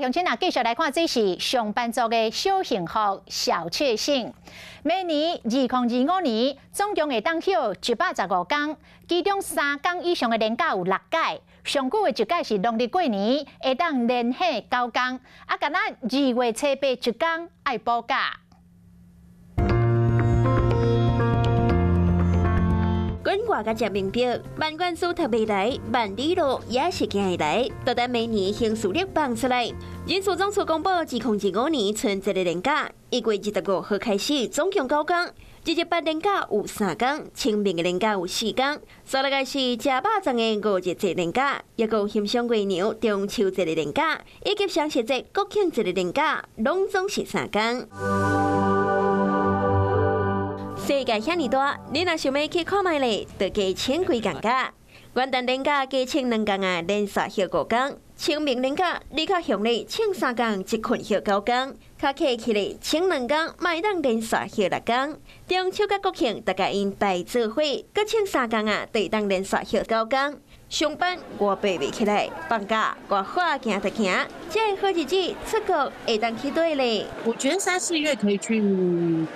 乡亲啊，继续来看，这是上班族的小幸福、小确幸。每年2025年，总共会当休115天，其中3天以上的年假有6届，上久的一届是农历过年，会当连续9天。啊，敢若2月初8一天爱补假。 阮外甲食名表，万元书特别来，万里路也是行会来，都等每年行事历放出来。人事总署公布，2025年春节的年假，1月25号开始，总共9天。118年假有3天，清明的年假有4天，所个是食肉粽的5日节年假，也有欣赏月娘中秋节的年假，以及双十节、国庆节的年假，拢总是3天。 世界遐尼大，你若想要去看卖咧，就加请几天假。元旦年假加请2天啊，连续休5天；清明年假你较乡咧，请3天，一困休9天；较客气咧，请2天，卖当连续休6天。中秋甲国庆大家因大做伙，搁请3天啊，就当连续休9天。 上班我爬袂起来，放假我话行就行，这好日子出国会当去对咧。我觉得3、4月可以去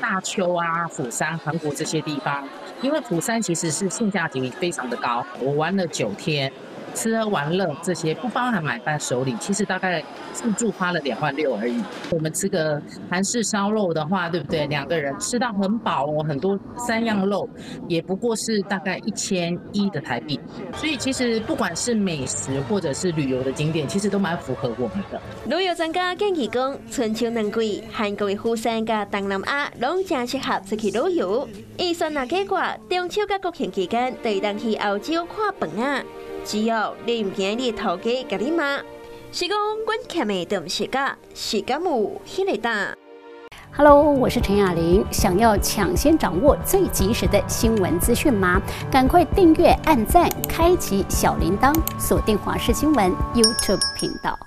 大邱啊、釜山、韩国这些地方，因为釜山其实是性价比非常的高。我玩了9天，吃喝玩乐这些不包含买伴手礼，其实大概自助花了2万6而已。我们吃个韩式烧肉的话，对不对？2个人吃到很饱哦，很多3样肉，也不过是大概1100的台币。所以其实不管是美食或者是旅游的景点，其实都蛮符合我们的。旅游专家建议讲，春秋2季，韩国的釜山甲东南亚拢正适合出去旅游。预算若计划，中秋甲国庆期间，就会当去澳洲看饭啊。 只要你唔惊你头家甲你骂，是讲阮欠的都唔是假，是敢有迄个大。Hello， 我是陈雅玲。想要抢先掌握最及时的新闻资讯吗？赶快订阅、按赞、开启小铃铛，锁定华视新闻 YouTube 频道。